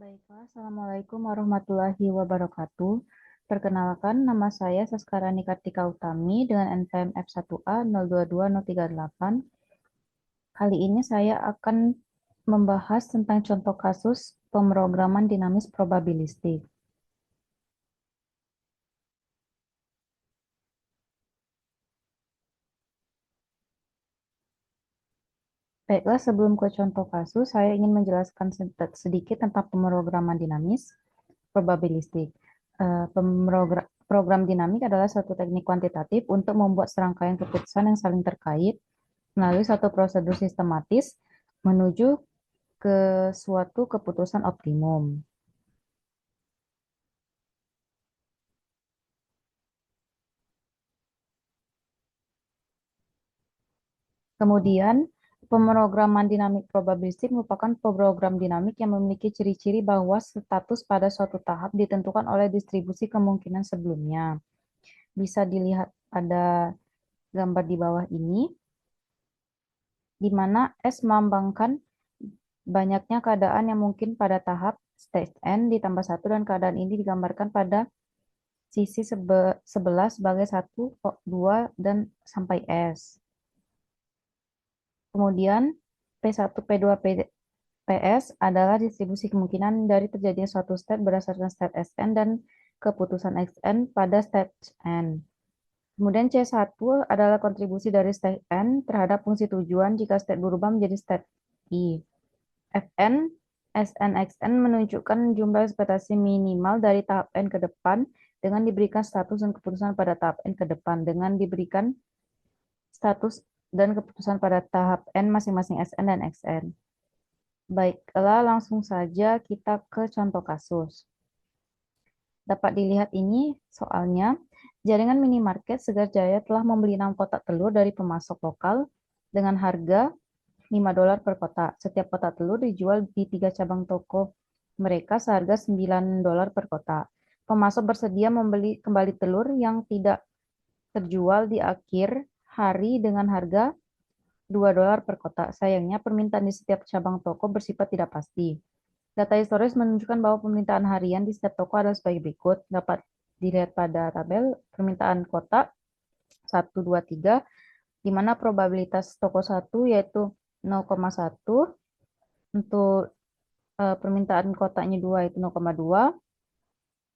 Baiklah, Assalamualaikum warahmatullahi wabarakatuh. Perkenalkan, nama saya Saskarani Kartika Utami dengan NPM F1A 022038. Kali ini saya akan membahas tentang contoh kasus pemrograman dinamis probabilistik. Baiklah, sebelum ke contoh kasus, saya ingin menjelaskan sedikit tentang pemrograman dinamis probabilistik. Program dinamik adalah suatu teknik kuantitatif untuk membuat serangkaian keputusan yang saling terkait melalui satu prosedur sistematis menuju ke suatu keputusan optimum. Kemudian, pemrograman dinamik probabilistik merupakan program dinamik yang memiliki ciri-ciri bahwa status pada suatu tahap ditentukan oleh distribusi kemungkinan sebelumnya. Bisa dilihat pada gambar di bawah ini, di mana S melambangkan banyaknya keadaan yang mungkin pada tahap stage n ditambah 1 dan keadaan ini digambarkan pada sisi sebelah sebagai 1, 2, dan sampai S. Kemudian P1, P2, PS adalah distribusi kemungkinan dari terjadinya suatu state berdasarkan state Sn dan keputusan Xn pada state n. Kemudian C1 adalah kontribusi dari state n terhadap fungsi tujuan jika state berubah menjadi state I. Fn, Sn, Xn menunjukkan jumlah ekspektasi minimal dari tahap n ke depan dengan diberikan status dan keputusan pada tahap n ke depan dengan diberikan status dan keputusan pada tahap n masing-masing Sn dan Xn. Baiklah, langsung saja kita ke contoh kasus. Dapat dilihat ini soalnya, jaringan minimarket Segar Jaya telah membeli 6 kotak telur dari pemasok lokal dengan harga $5 per kotak. Setiap kotak telur dijual di 3 cabang toko mereka seharga $9 per kotak. Pemasok bersedia membeli kembali telur yang tidak terjual di akhir hari dengan harga $2 per kotak. Sayangnya, permintaan di setiap cabang toko bersifat tidak pasti. Data historis menunjukkan bahwa permintaan harian di setiap toko adalah sebagai berikut. Dapat dilihat pada tabel permintaan kotak 1, 2, 3, di mana probabilitas toko 1 yaitu 0,1, untuk permintaan kotaknya 2 itu 0,2,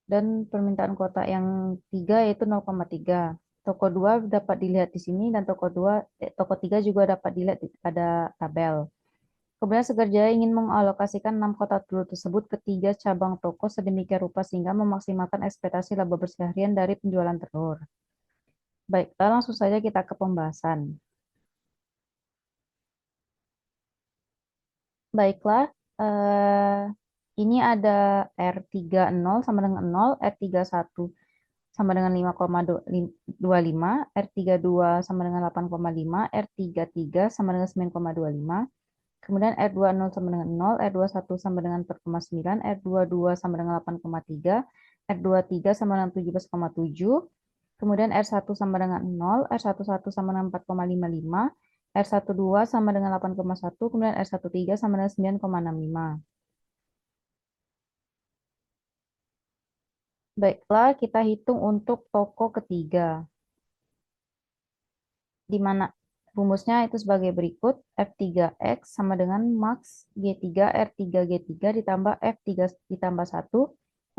dan permintaan kotak yang 3 yaitu 0,3. Toko 2 dapat dilihat di sini dan toko 3 juga dapat dilihat pada tabel. Kemudian Segerjaya ingin mengalokasikan 6 kotak telur tersebut ke 3 cabang toko sedemikian rupa sehingga memaksimalkan ekspektasi laba bersih harian dari penjualan telur. Baiklah, langsung saja kita ke pembahasan. Baiklah, ini ada R30 sama dengan 0, R31 sama dengan 5,25, R32 sama dengan 8,5, R33 sama dengan 9,25, kemudian R20 sama dengan 0, R21 sama dengan 4,9, R22 sama dengan 8,3, R23 sama dengan 17,7, kemudian R1 sama dengan 0, R11 sama dengan 4,55, R12 sama dengan 8,1, kemudian R13 sama dengan 9,65. Baiklah, kita hitung untuk toko ketiga, di mana rumusnya itu sebagai berikut. F3X sama dengan max G3 R3 G3 ditambah F3 ditambah 1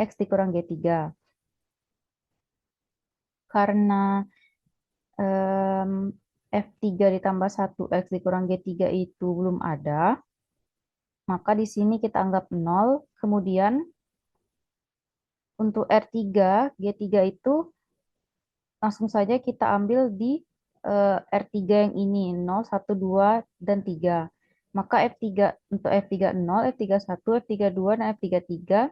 X dikurang G3. Karena em, F3 ditambah 1 X dikurang G3 itu belum ada, maka di sini kita anggap 0. Kemudian untuk R3 G3 itu langsung saja kita ambil di R3 yang ini 0, 1, 2, dan 3. Maka F3 untuk F3 0, F31, F32, dan F33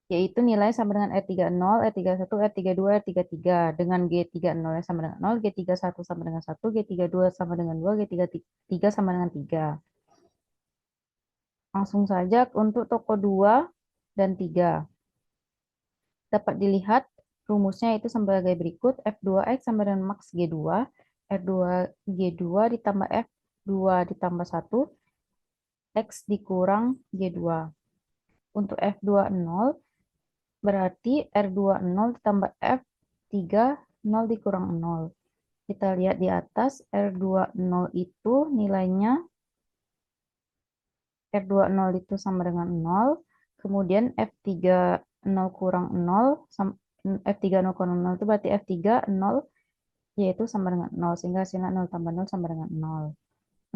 yaitu nilai sama dengan R30, R31, R32, R33 dengan G30 yang sama dengan 0, G31 sama dengan 1, G32 sama dengan 2, G33 sama dengan 3. Langsung saja untuk toko 2 dan 3. Dapat dilihat rumusnya itu sebagai berikut. F2X sama dengan max G2, F2G2 ditambah F2 ditambah 1, X dikurang G2. Untuk F20 berarti R20 ditambah F30 dikurang 0. Kita lihat di atas, R20 itu nilainya, R20 itu sama dengan 0. Kemudian F30 kurang 0, F30 kurang 0 itu berarti F30 yaitu sama dengan 0. Sehingga hasilnya 0 tambah 0 sama dengan 0.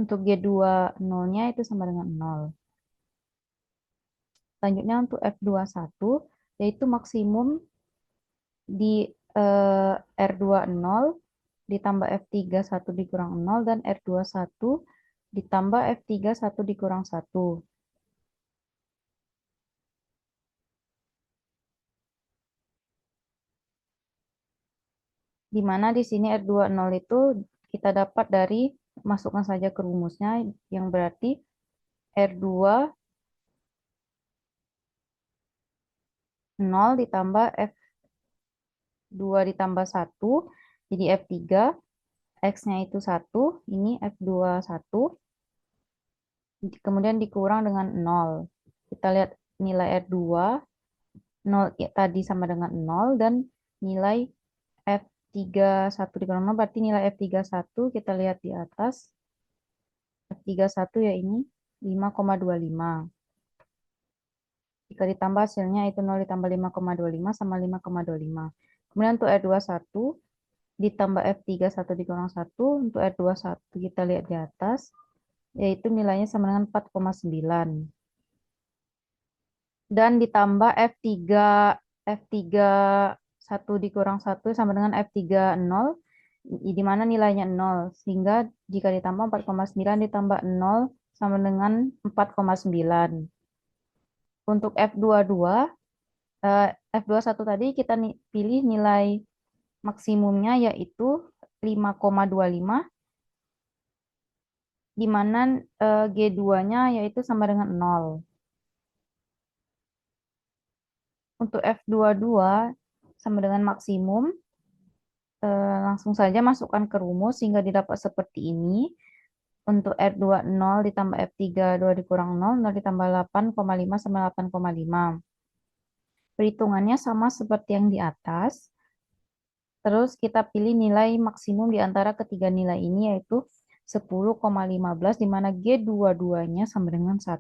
Untuk G20-nya itu sama dengan 0. Selanjutnya untuk F21, yaitu maksimum di R20 ditambah F31 dikurang 0 dan R21 ditambah F31 dikurang 1. Di mana di sini R20 itu kita dapat dari, masukkan saja ke rumusnya, yang berarti R20 ditambah F2 ditambah 1, jadi F3, X-nya itu 1, ini F21, kemudian dikurang dengan 0. Kita lihat nilai R2, 0 ya, tadi sama dengan 0, dan nilai F31 dikurang 0, berarti nilai F31 kita lihat di atas, F31 ya ini 5,25. Jika ditambah hasilnya itu 0 ditambah 5,25 sama 5,25. Kemudian untuk R21 ditambah F31 dikurang 1, untuk R21 kita lihat di atas, yaitu nilainya sama dengan 4,9. Dan ditambah F31 dikurang 1 sama dengan F30, di mana nilainya 0. Sehingga jika ditambah 4,9 ditambah 0 sama dengan 4,9. Untuk F22, F21 tadi kita pilih nilai maksimumnya yaitu 5,25, di mana G2-nya yaitu sama dengan 0. Untuk F22 sama dengan maksimum, langsung saja masukkan ke rumus sehingga didapat seperti ini. Untuk R20 ditambah F32 dikurang 0, 0 ditambah 8,5 sama 8,5. Perhitungannya sama seperti yang di atas. Terus kita pilih nilai maksimum di antara ketiga nilai ini yaitu 10,15, di mana G22-nya sama dengan 1.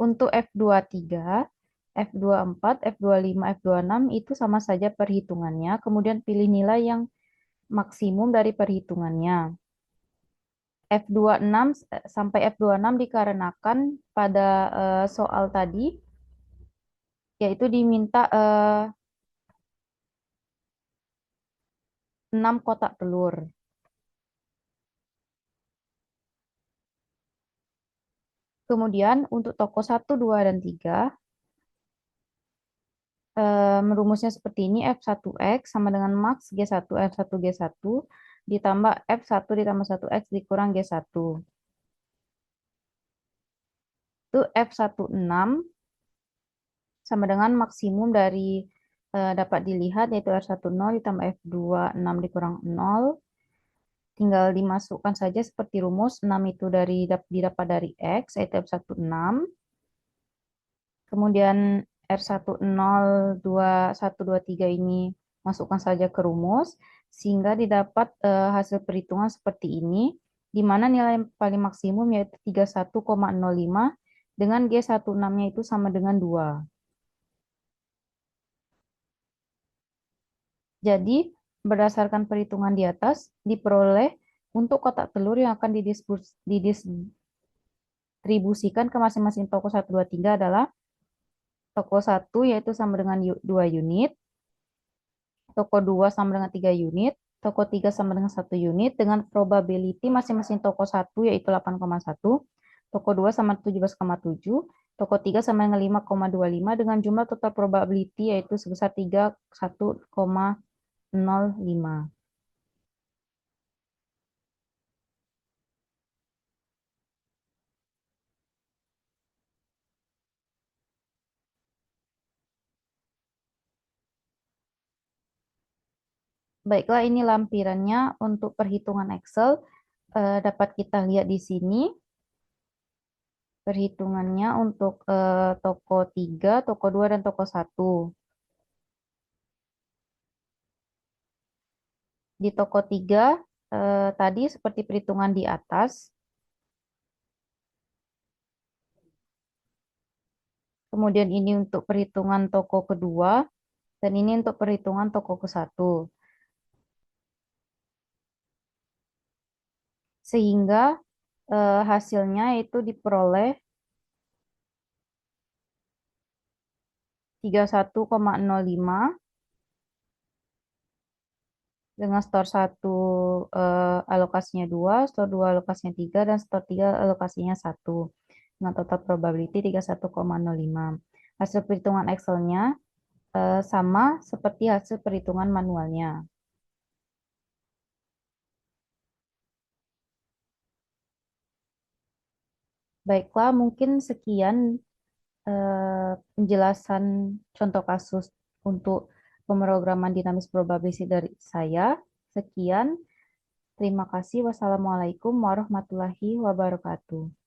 Untuk F23, F24, F25, F26 itu sama saja perhitungannya. Kemudian pilih nilai yang maksimum dari perhitungannya. F26 sampai F26 dikarenakan pada soal tadi yaitu diminta 6 kotak telur. Kemudian untuk toko 1, 2, dan 3 merumusnya seperti ini. F1X sama dengan max G1, F1, G1 ditambah F1 ditambah 1X dikurang G1. Itu F16 sama dengan maksimum dari dapat dilihat yaitu R10 ditambah F26 dikurang 0. Tinggal dimasukkan saja seperti rumus. 6 itu didapat dari X yaitu F16. Kemudian R10, 2, 1, 2, 3 ini masukkan saja ke rumus sehingga didapat hasil perhitungan seperti ini, di mana nilai yang paling maksimum yaitu 31,05 dengan G16-nya itu sama dengan 2. Jadi, berdasarkan perhitungan di atas, diperoleh untuk kotak telur yang akan didistribusikan ke masing-masing toko 1, 2, 3 adalah toko 1 yaitu sama dengan 2 unit, toko 2 sama dengan 3 unit, toko 3 sama dengan 1 unit, dengan probability masing-masing toko 1 yaitu 8,1, toko 2 sama 17,7, toko 3 sama dengan 5,25 dengan jumlah total probability yaitu sebesar 31,05. Baiklah, ini lampirannya untuk perhitungan Excel. Dapat kita lihat di sini. Perhitungannya untuk toko 3, toko 2, dan toko 1. Di toko 3, tadi seperti perhitungan di atas. Kemudian ini untuk perhitungan toko kedua, dan ini untuk perhitungan toko ke satu. Sehingga hasilnya itu diperoleh 31,05 dengan store 1 alokasinya 2, store 2 alokasinya 3, dan store 3 alokasinya 1. Dengan total probability 31,05. Hasil perhitungan Excel-nya sama seperti hasil perhitungan manualnya. Baiklah, mungkin sekian penjelasan contoh kasus untuk pemrograman dinamis probability dari saya. Sekian, terima kasih. Wassalamualaikum warahmatullahi wabarakatuh.